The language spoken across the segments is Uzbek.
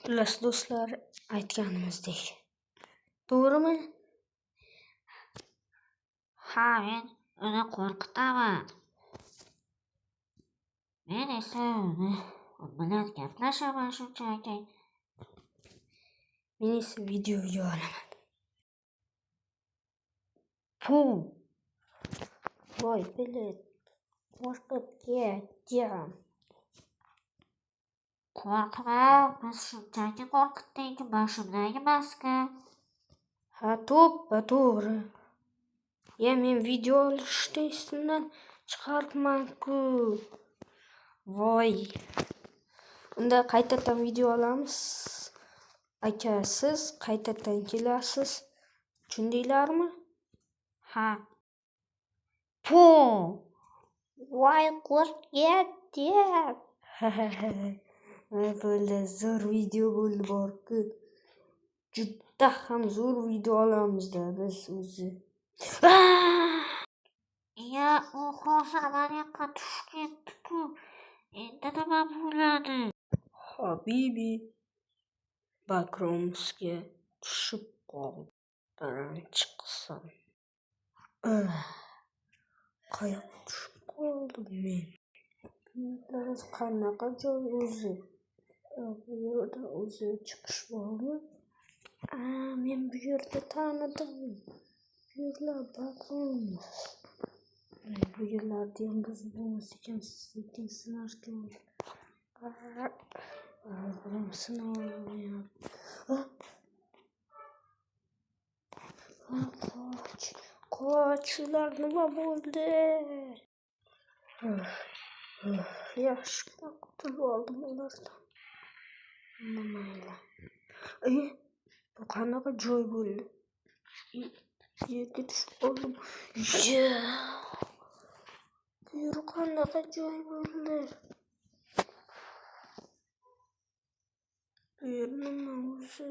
Xullas do'stlar, aytganimizdek. To'g'rimi? Ha, men uni qo'rqitaman. Men esa u bilan gaplashaman shunchaki. Men esa videoga olaman. Voy, bilet. Qo'rqib ketdim. Qo'rqma, biz shunchaki qo'rqitdik, boshimdagi maska. Ha, to'g'ri. Men video olishda esimdan chiqaribman-ku. Voy. Unda qaytadan video olamiz. Aka, siz qaytadan kelasiz. Tushundinglarmi? Ha. Voy, qo'rqdim. Bo'ldi, zo'r video bo'ldi borku. Juda ham zo'r video olamiz-da biz o'zi. Ya, u hozir yoqqa tushib ketdi-ku. Endi nima bo'ladi? Habibi bakromsga tushib qoldi. Birinchi qism. Qayoqqa tushib qoldim men? Qanaqa joy o'zi? Bu yerda o'zi chiqish bormi? Men bu yerda tanidim. Bu yerlar bakroms. Bu yerlarda ham biz bo'lmas ekan, lekin sinarkan. Biram Qoch, ular nima bo'ldi? Yaxshi qutulib oldim ulardan. Mayli. Bu qanaqa joy bo'ldi? Yerga tushib qoldim. Bu yer qanaqa joy bo'ldi? Bu yer nima o'zi?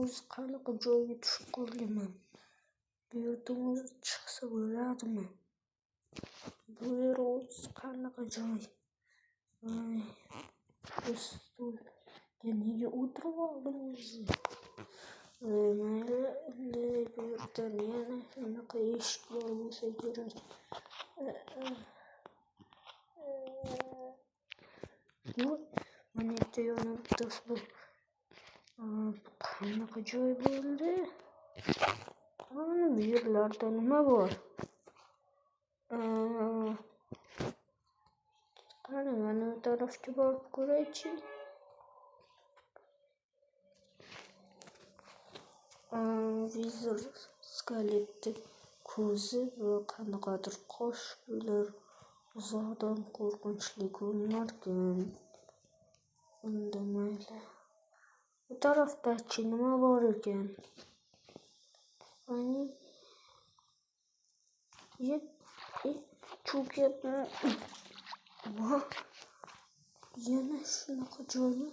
O'zi qanaqa joyga tushib qolganman? Bu yerdan o'zi chiqsa bo'ladimi? Bu yer o'zi qanaqa joy? Nega o'tirib oldim o'zi? Mayli, bu yerdan yana shunaqa eshik bor bo'lsa kerak. Mana bitta yana bittasi bor. Qanaqa joy bo'ldi? Bu yerlarda nima bor? Qani, mana bu tarafga borib ko'raychi. Vizor skeletni ko'zi va qanaqadir qosh bular uzoqdan qo'rqinchli ko'rinarkan. Unda mayli. Bu tarafda-chi nima bor ekan? Cho'kib. Yana shunaqa joymi?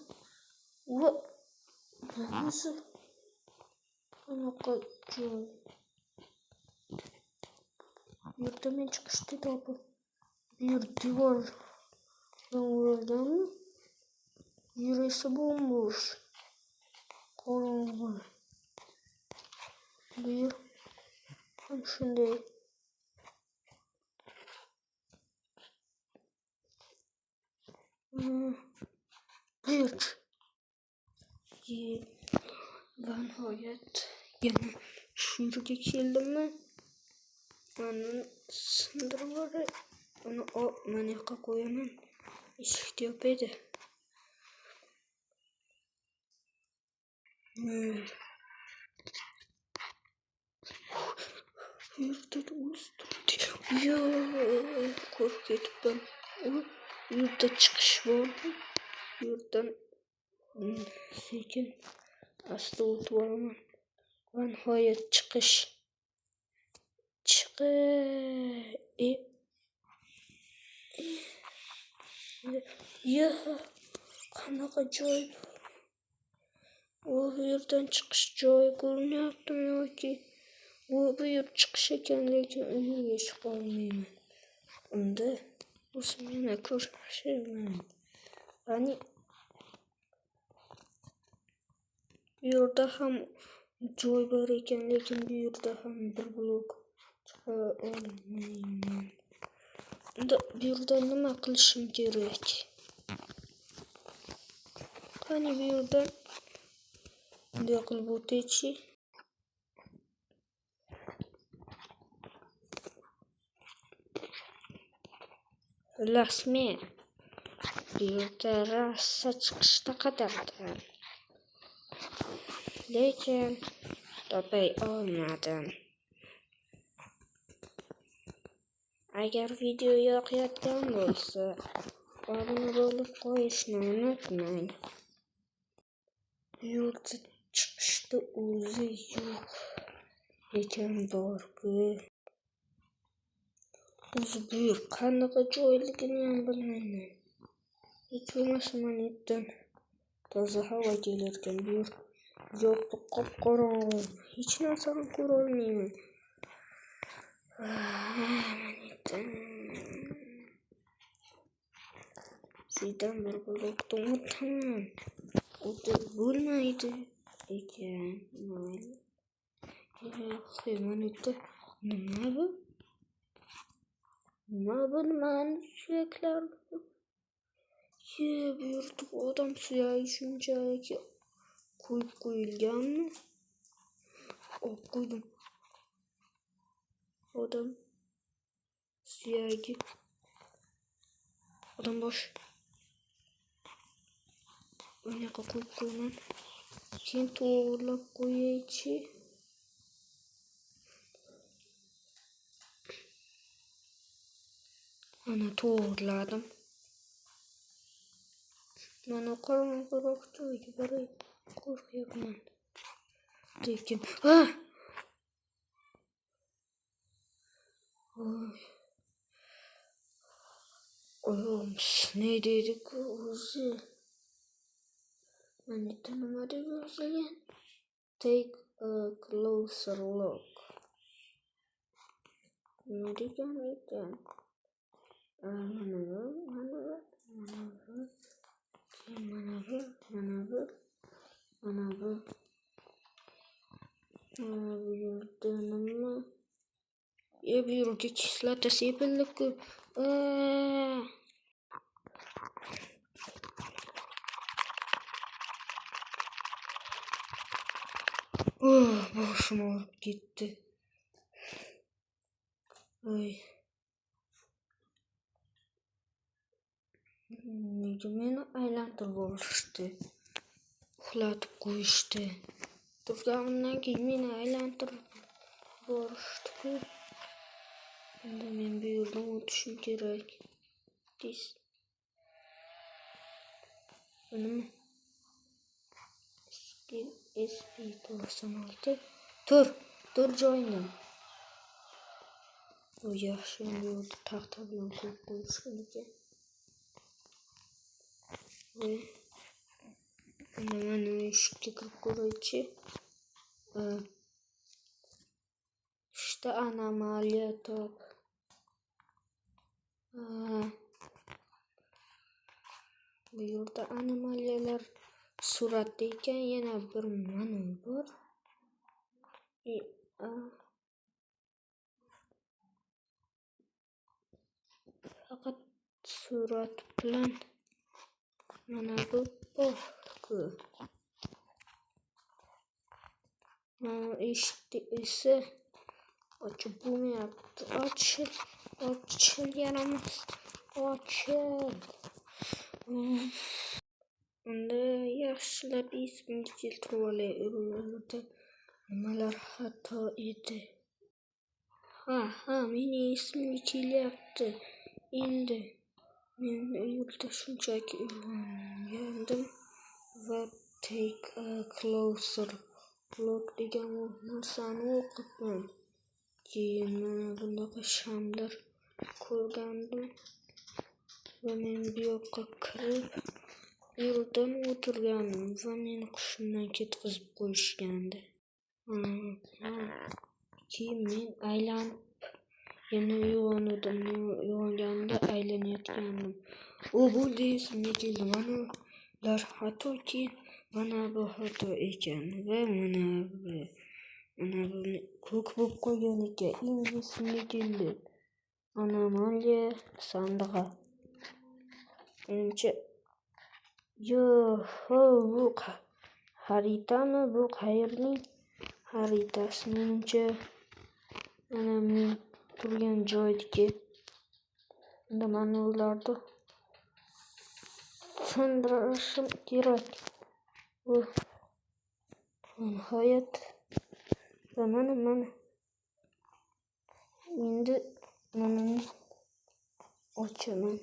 O'zi qanaqa joy? Bu yerda men chiqishni topib, bu yer devordan urilganmi? Yer esa bo'sh. Qorong'i. Bu yer ham shunday. Bu yerchi. Va nihoyat yana shu yerga keldimmi? Mana sindirib yuboray. Uni mana yoqqa qo'yaman. Eshikni yopaydi. Yerda o'stirdi. Qo'rqib ketibman. Bu yerda chiqish bormi? Bu yerdan sekin asta o'tib olaman. Va nihoyat chiqish. Qanaqa joy? Bu yerdan chiqish joyi ko'rinyaptimi yoki bu yer chiqish ekan, lekin uyga chiqa olmayman. Unda o'zim yana ko'rishmayman. Bu yerda ham joy bor ekan, lekin bu yerda ham bir blok chiqa olmayman. Unda bu yerda nima qilishim kerak? Qani bu yerda bunday qilib o'taychi. Rasmiy. Bu yerda rassa chiqishda qadardim. Lekin topay olmadim. Agar video yoqayotgan bo'lsa, obuna bo'lib qo'yishni unutmang. Bu yerda chiqishda o'zi yo'q ekan bor-ku. O'zi bu yer qanaqa joyligini ham bilmayman. Hech bo'lmasa mana yerdan toza havo kelarkan. Bu yer yopiq qop-qorong'u. Hech narsani ko'ra olmayman. Sizdan bir blokdan o'taman. O'tib bo'lmaydi ekan. Mana yerda nima bu? Nima bu? Nimani suyaklar? Bu yerda odam suyagi shunchaki qo'yib qo'yilganmi? Olib qo'ydim. Odam suyagi. Odam bosh. Bunaqa qo'yib qo'yman. Keyin to'g'rilab qo'yaychi. Mana to'g'riladim. Mana qorong'iroq joyga boray. Qo'rqyapman. Lekin oyog'im sinaydi-ku o'zi. Mana yerda nima deb yozilgan? Take a closer look. Nima degan ekan? Mana bu. Bu yerda nima? Bu yerga kislota sepildi-ku. Boshim og'rib ketdi. Nega meni aylantirib yuborishdi? Uxlatib qo'yishdi. Turganimdan keyin meni aylantirib yuborishdi-ku. Endi men bu yerdan o'tishim kerak. Nima? SP96. Tur joyingda. Bu yaxshi, bu yerda taxta bilan qo'yib qo'yishgan ekan. Mana eshikka kirib ko'raychi. İşte anomaliya top. Bu yerda anomaliyalar suratda ekan, yana bir mana bor. Faqat surat bilan mana bu bor-ku. Eshikda esa ochib bo'lmayapti. Ochil yaramas. Ochil. Unda yaxshilab esimga keltirib olay. Urlarda nimalar xato edi. Meni esimga kelyapti. Endi men yo'lda shunchaki uyg'ongandim va take a closer look degan narsani o'qibman. Keyin mana bunaqa shamlar ko'rgandim va men bu yoqqa kirib yo'ldan o'tirgandim va meni qushimdan ketkazib qo'yishgandi. Keyin men aylanib yana uyg'ondim. Uyg'onganimda aylanayotgandim. Bo'ldi, esimga keldi. Mana ular hattoki Mana bu xato ekan va mana buni ko'k bo'lib qolgan ekan. Endi esimga keldi. Anomaliya sandig'i. Menimcha bu xaritami? Bu qayerning xaritasi? Menimcha mana men turgan joydagi ularni sindirishim kerak. Bu nihoyat va mana endi mana ochaman.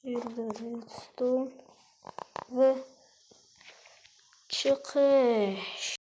Redstone va chiqish.